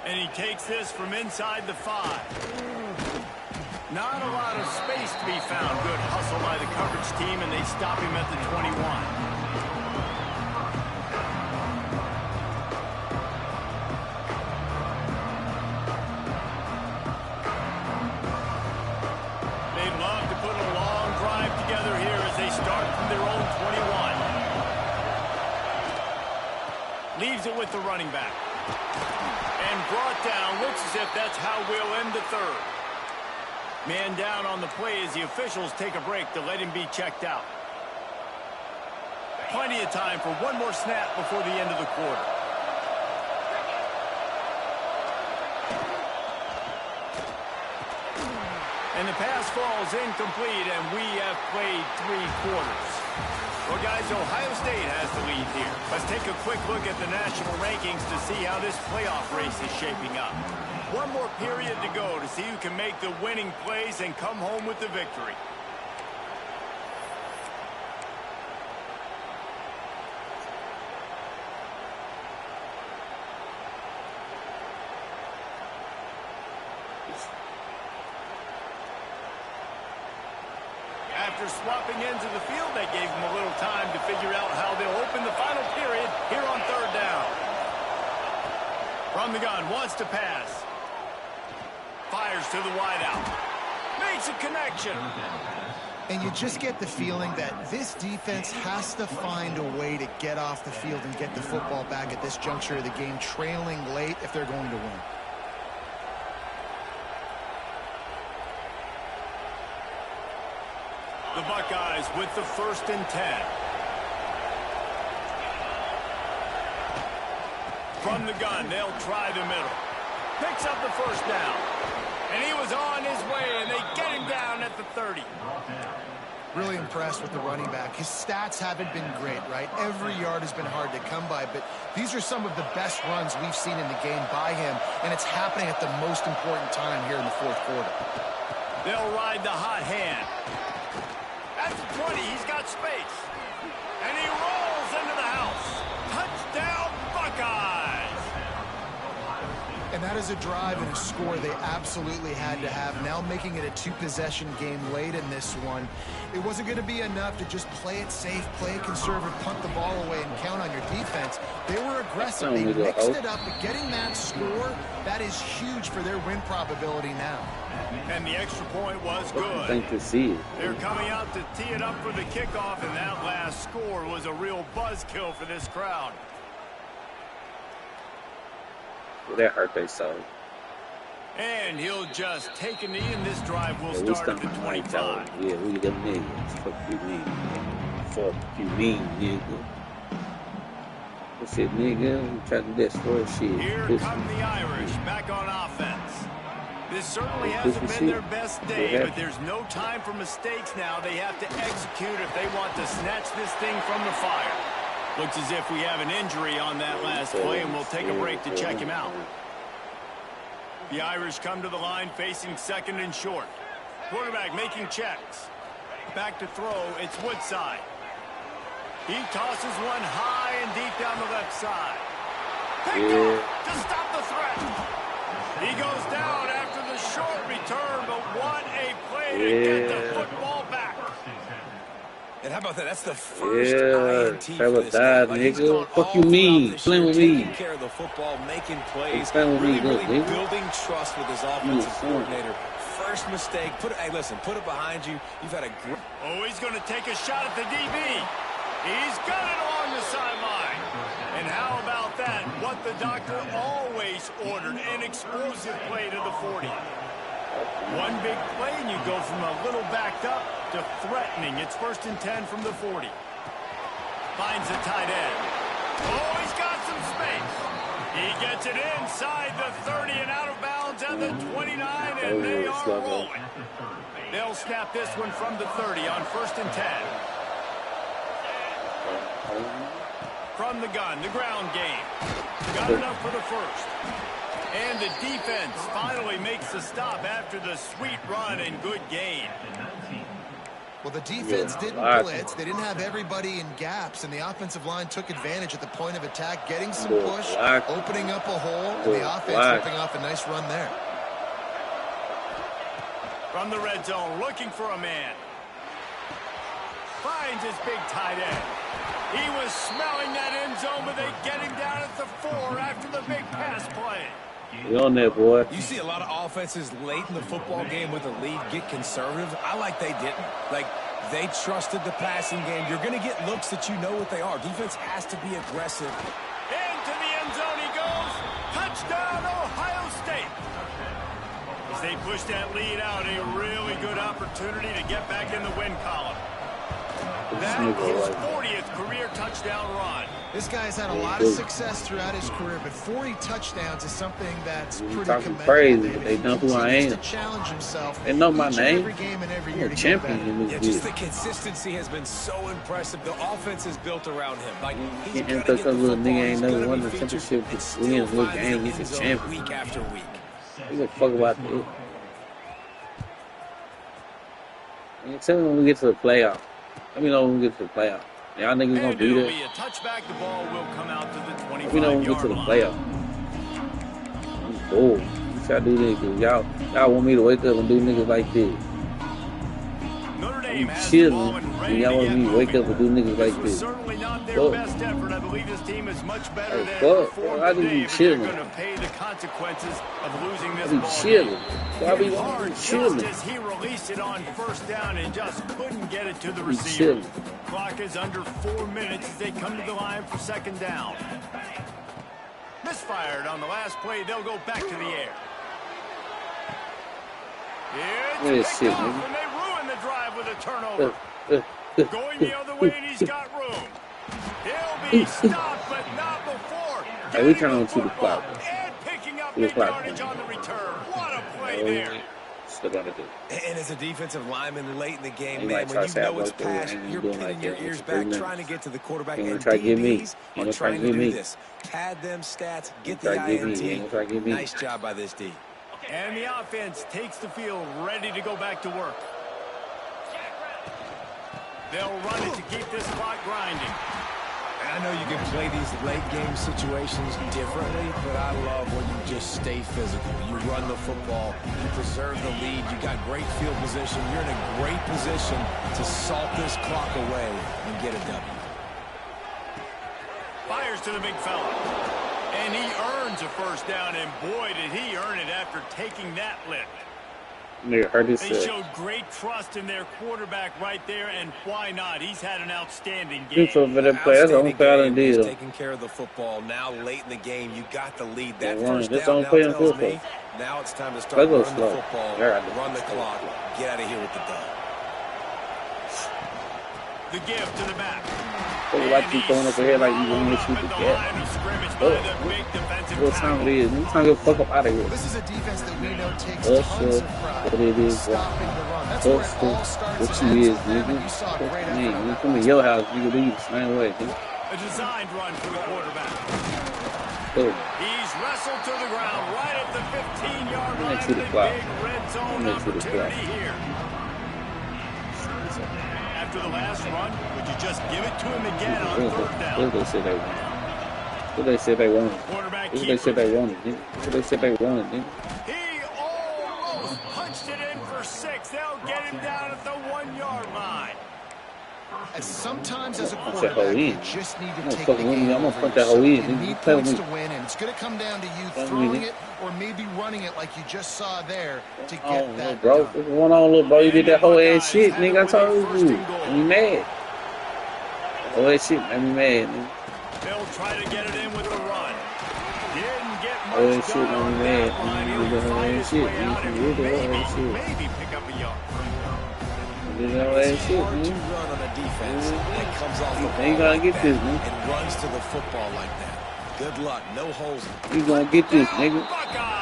And he takes this from inside the 5. Not a lot of space to be found. Good hustle by the coverage team, and they stop him at the 21. They'd love to put a long drive together here as they start from their own 21. Leaves it with the running back. And brought down. Looks as if that's how we'll end the third. Man down on the play as the officials take a break to let him be checked out. Plenty of time for one more snap before the end of the quarter. And the pass falls incomplete, and we have played 3 quarters. Well, guys, Ohio State has the lead here. Let's take a quick look at the national rankings to see how this playoff race is shaping up. One more period to go to see who can make the winning plays and come home with the victory. After swapping into the field, that gave them a little time to figure out how they'll open the final period here on 3rd down. From the gun, wants to pass. Fires to the wideout. Makes a connection. And you just get the feeling that this defense has to find a way to get off the field and get the football back at this juncture of the game, trailing late if they're going to win. The Buckeyes with the 1st and 10. From the gun, they'll try the middle. Picks up the 1st down. And he was on his way, and they get him down at the 30. Really impressed with the running back. His stats haven't been great, right? Every yard has been hard to come by, but these are some of the best runs we've seen in the game by him, and it's happening at the most important time here in the 4th quarter. They'll ride the hot hand. At the 20, he's got space. And he rolls into the house. Touchdown, Buckeyes! And that is a drive and a score they absolutely had to have. Now making it a 2-possession game late in this one. It wasn't going to be enough to just play it safe, play it conservative, punt the ball away, and count on your defense. They were aggressive. They mixed it up, but getting that score, that is huge for their win probability now. And the extra point was good. Thank to see it. They're coming out to tee it up for the kickoff, and that last score was a real buzzkill for this crowd. That hurt they saw. And he'll just take a knee, and this drive will start at the 25. Yeah, we the niggas. Fuck you mean. Fuck you mean, nigga. What's it, nigga? I'm trying to destroy shit. Here come the Irish back on offense. This certainly hasn't been their best day, but there's no time for mistakes now. They have to execute if they want to snatch this thing from the fire. Looks as if we have an injury on that last play, and we'll take a break to check him out. The Irish come to the line facing 2nd and short. Quarterback making checks. Back to throw, it's Woodside. He tosses one high and deep down the left side. Picked up to stop the threat. He goes down after the short return, but what a play to get the football back. And how about that? That's the first INT for this guy. Nigga. Fuck you mean? Playing with me. Taking care of the football, making plays, really building trust with his offensive coordinator. First mistake. Hey, listen, put it behind you. You've had a great... Oh, he's going to take a shot at the DB. He's got it along the sideline. And how about that? What the doctor always ordered, an explosive play to the 40. One big play, and you go from a little backed up to threatening. It's 1st and 10 from the 40. Finds the tight end. Oh, he's got some space. He gets it inside the 30 and out of bounds at the 29, and they are rolling. They'll snap this one from the 30 on 1st and 10. From the gun, the ground game. Got enough for the first. And the defense finally makes the stop after the sweet run and good gain. Well, the defense didn't blitz. They didn't have everybody in gaps, and the offensive line took advantage at the point of attack, getting some push, opening up a hole, and the offense ripping off a nice run there. From the red zone, looking for a man. Finds his big tight end. He was smelling that end zone, but they get him down at the 4 after the big pass play. You on there, boy. You see a lot of offenses late in the football game with a lead get conservative. I like they didn't. Like, they trusted the passing game. You're going to get looks that you know what they are. Defense has to be aggressive. Into the end zone he goes. Touchdown, Ohio State. As they push that lead out, a really good opportunity to get back in the win column. That is his 40th career touchdown run. This guy's had a lot of success throughout his career, but 40 touchdowns is something that's pretty commendable. Crazy. They know who I am. To challenge himself. They know my name. Every game and every year I'm a champion in this Just the consistency has been so impressive. The offense is built around him. Like, he's going to get the little nigga ain't never won the championship. Wins little game. He's a champion. Week after week. He give a fuck about that. Tell me when we get to the playoff. Let me know when we get to the playoff. Y'all niggas gonna beat it. Be a touchback. The ball will come out to the 25-yard line. Let me know when we get to the playoff. I'm bored. You try to do niggas. Y'all want me to wake up and do niggas like this. I'm chilling. And y'all want me to wake up and do niggas like this. Certainly not their best effort. I believe this team is much better than before today. They're going to pay the consequences of losing this ball. Chilling. I be chilling. Just as he released it on first down and just couldn't get it to the receiver. Clock is under 4 minutes as they come to the line for second down. Misfired on the last play. They'll go back to the air. It's picked off, and they ruin the drive with a turnover. Going the other way, and he's got room. He'll be stopped, but not before. Hey, we turn on to the clock. And picking up big yardage on the return. What a play there. Still gotta do. And as a defensive lineman late in the game, man, when you know it's past, you're pinning your ears back, trying to get to the quarterback. And DBs are trying to do this. Pad them stats, get the INT. Nice job by this D. And the offense takes the field, ready to go back to work. They'll run it to keep this clock grinding. I know you can play these late game situations differently, but I love when you just stay physical. You run the football, you preserve the lead, you got great field position. You're in a great position to salt this clock away and get a W. Fires to the big fella. And he earns a first down, and boy, did he earn it after taking that lift. They showed great trust in their quarterback right there, and why not? He's had an outstanding game. He's taking care of the football. Now, late in the game, you got the lead. That first down now tells me now it's time to start running the football, run the clock, get out of here with the dub. The give to the back. Why keep going over here like you want to shoot the gap? What time it is? We trying to get the fuck up out of here. This is a defense that we know takes tons of pride. What it is, stopping the run. That's where it all starts. What you is, nigga? Man, you come to your house, you can leave the same way, nigga. A designed run for the quarterback. Oh. He's wrestled to the ground right at the 15-yard line. To the clock. Big red zone opportunity here. After the last run, would you just give it to him again on third down? What they said they wanted. What they said they wanted. What they said they wanted. What they said they wanted. He almost punched it in for 6. They'll get him down at the 1-yard line. And sometimes as a quarterback, you just need to take the game. I'm gonna punch that hole in. You need points to win, and it's going to come down to you throwing it or maybe running it like you just saw there to get that bro. What's going on, little bro? You did that whole ass shit, nigga. I told you. I'm mad. Whole ass shit made me mad, nigga. They'll try to get it in with the run. Didn't get much whole shit made me mad. You did the whole ass shit. Maybe pick up a yard. You did the whole ass shit, man. Run on a defense that comes off the ball. You gotta get this, man. And runs to the football like that. Good luck. No holes. You gonna get this, nigga.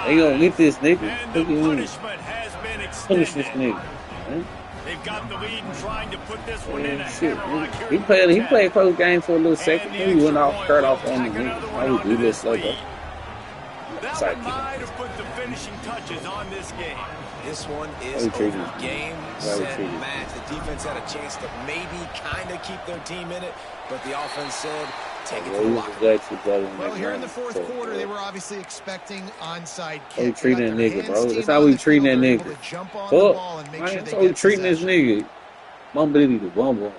They gonna get this, nigga. And the punishment has been extended. Punish this nigga. Man. They've got the lead and trying to put this one in a Shit, hammerlock here. he played close game for a little second. He went off, skirt off on the nigga. I would do this slow though. That one might have put the finishing touches on this game. This one is over. Game, set, match. The defense had a chance to maybe kind of keep their team in it, but the offense said, take it to the locker. Well, here in the fourth quarter, they were obviously expecting onside kick. We treating that nigga, bro. That's how we treating that nigga. Fuck, man, that's how we treating this nigga. Bumble.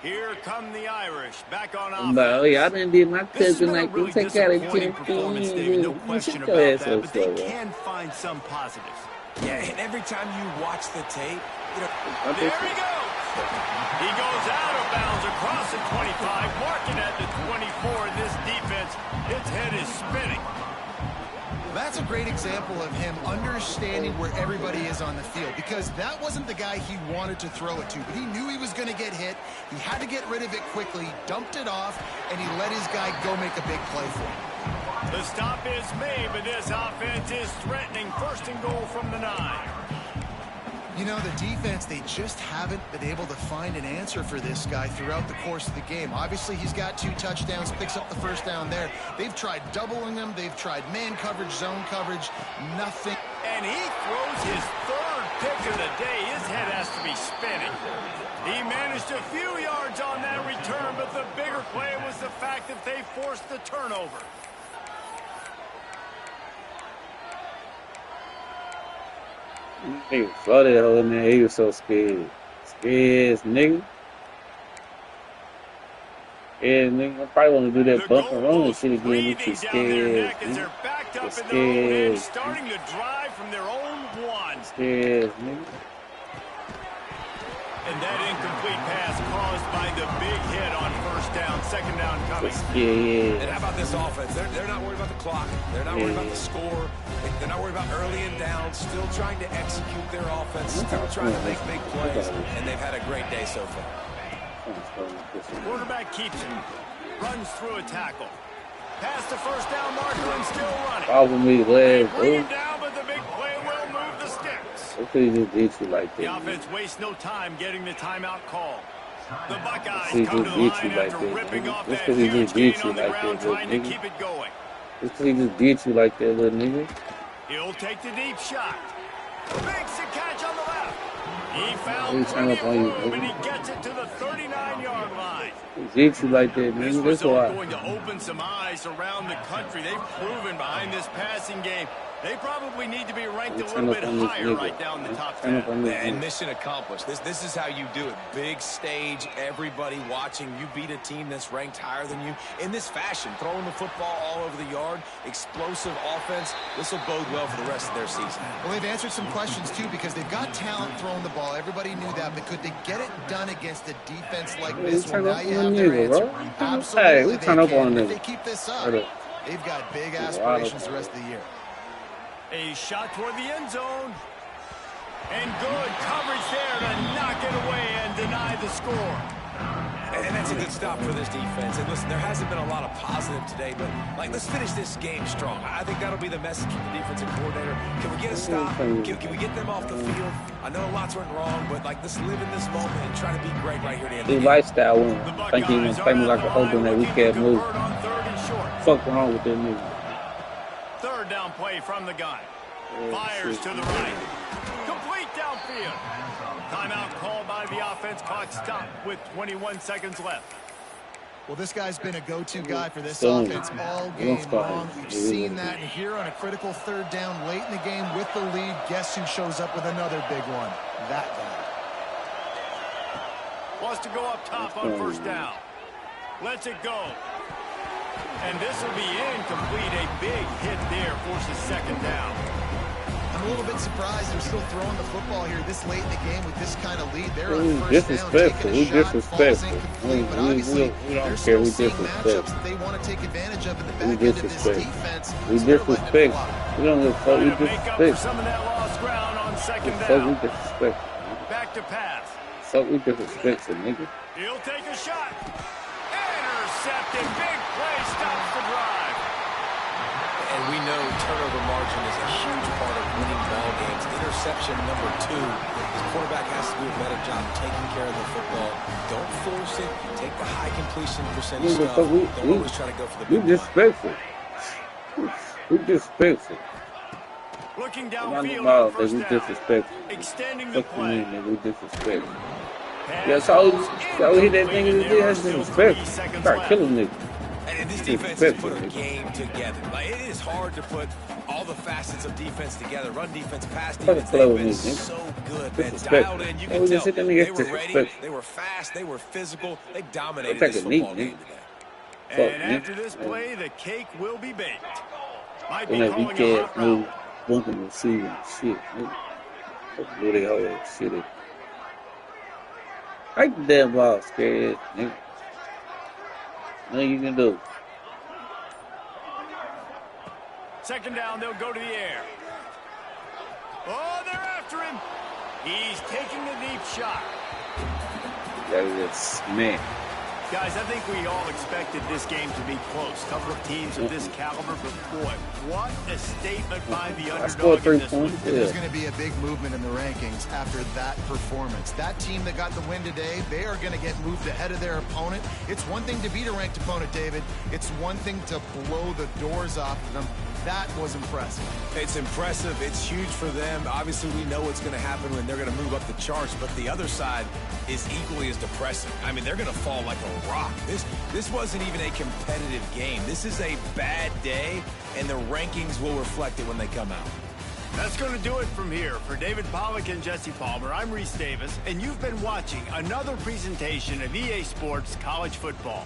Here come the Irish back on offense. But I didn't do my cousin like really this. Take out of 10 performance, David, no question about that, but they can find some positives. Yeah, and every time you watch the tape, you know, there he goes. He goes out of bounds across the 25, marking at the 24, and this defense, its head is spinning. That's a great example of him understanding where everybody is on the field, because that wasn't the guy he wanted to throw it to, but he knew he was going to get hit. He had to get rid of it quickly, dumped it off, and he let his guy go make a big play for him. The stop is made, but this offense is threatening. First and goal from the 9. You know, the defense, they just haven't been able to find an answer for this guy throughout the course of the game. Obviously, he's got 2 touchdowns, picks up the first down there. They've tried doubling him. They've tried man coverage, zone coverage, nothing. And he throws his 3rd pick of the day. His head has to be spinning. He managed a few yards on that return, but the bigger play was the fact that they forced the turnover. He was flooded over there. He was so scared. Scared, nigga. Yeah, nigga. I probably want to do that bump and run shit again. You too scared. They're backed up in their own end, starting to drive from their own 1. Scared, nigga. And that incomplete pass caused by the big hit on first down, second down coming. Yeah. And how about this offense? They're not worried about the clock. They're not worried about the score. They're not worried about early and down. Still trying to execute their offense. Still trying to make big plays. And they've had a great day so far. Quarterback keeps it. Runs through a tackle. Past the first down marker and still running. Follow me, leg, bring it down, but the big play will move the sticks. Hopefully he just beat you like that. The offense wastes no time getting the timeout call. The Buckeyes he come to just the beat line you like after that. ripping off Just that because he huge just beat gain you on the like ground, that, little trying to nigga. keep it going. Just because he just beat you like that, little nigga. He'll take the deep shot. Makes the catch on the left. He found He's plenty of trying to room, find you. and he gets it to the 39-yard line. He beat you like that, This nigga. was That's why. going to open some eyes around the country. They've proven behind this passing game, they probably need to be ranked a little bit higher right down the top 10. And mission accomplished. This is how you do it. Big stage, everybody watching. You beat a team that's ranked higher than you in this fashion. Throwing the football all over the yard, explosive offense. This will bode well for the rest of their season. Well, they've answered some questions, too, because they've got talent throwing the ball. Everybody knew that, but could they get it done against a defense like this one? Now you have their answer. Absolutely, they can. If they keep this up, they've got big aspirations the rest of the year. A shot toward the end zone. And good coverage there to knock it away and deny the score. And that's a good stop for this defense. And listen, there hasn't been a lot of positive today, but, like, let's finish this game strong. I think that'll be the message from the defensive coordinator. Can we get a stop? Can we get them off the field? I know lots went wrong, but, like, let's live in this moment and try to be great right here at the end of the His game. lifestyle win. I think he was playing like a hope in that weekend move. Fuck wrong with that nigga. Third down play from the gun. Fires to the right. Complete downfield. Timeout called by the offense. Clock stopped with 21 seconds left. Well, this guy's been a go-to guy for this offense all game long. We've seen that here on a critical third down late in the game with the lead. Guess who shows up with another big one? That guy. Wants to go up top on first down. Lets it go. And this will be incomplete. A big hit there forces second down. I'm a little bit surprised they're still throwing the football here this late in the game with this kind of lead. They're on first down, taking a shot, falls incomplete. But obviously, there's still seeing matchups that they want to take advantage of in the back end of this defense. We disrespect. We don't give a fuck. We disrespect. Some of that lost ground on second down. We disrespect. Back to pass. Fuck, we disrespect, nigga. He'll take a shot. Intercepted. Big play stops the drive. And we know turnover margin is a huge part of winning ball games. interception number 2. His quarterback has to do a better job taking care of the football. Don't force it. Take the high completion percentage stuff. Don't always try to go for the big play. Disrespectful. We disrespectful. Looking Around the downfield ball, on first we down. disrespectful. Extending the play. We disrespectful. Yeah, so hit that thing in the day, that's disrespectful. Start killing niggas. And this defense has put a game together. Like, it is hard to put all the facets of defense together. Run defense, pass defense, they've been so good, man. Dialed in, you can tell they were ready, they were fast, they were physical, they dominated this football game today. And after this play, the cake will be baked. Might be we calling a can't hot route. move bumping the season. Shit, nigga. Do they whole shit. Break the damn ball, scared, nigga. Nothing you can do. Second down, they'll go to the air. Oh, they're after him. He's taking the deep shot. That is man. Guys, I think we all expected this game to be close. Couple of teams of this caliber, but boy, what a statement by the I scored underdog 3 in this one. points. There's Yeah. going to be a big movement in the rankings after that performance. That team that got the win today, they are going to get moved ahead of their opponent. It's one thing to beat a ranked opponent, David. It's one thing to blow the doors off of them. That was impressive. It's impressive. It's huge for them. Obviously, we know what's going to happen when they're going to move up the charts, but the other side is equally as depressing. I mean, they're going to fall like a rock. This wasn't even a competitive game. This is a bad day, and the rankings will reflect it when they come out. That's going to do it from here. For David Pollack and Jesse Palmer, I'm Reese Davis, and you've been watching another presentation of EA Sports College Football.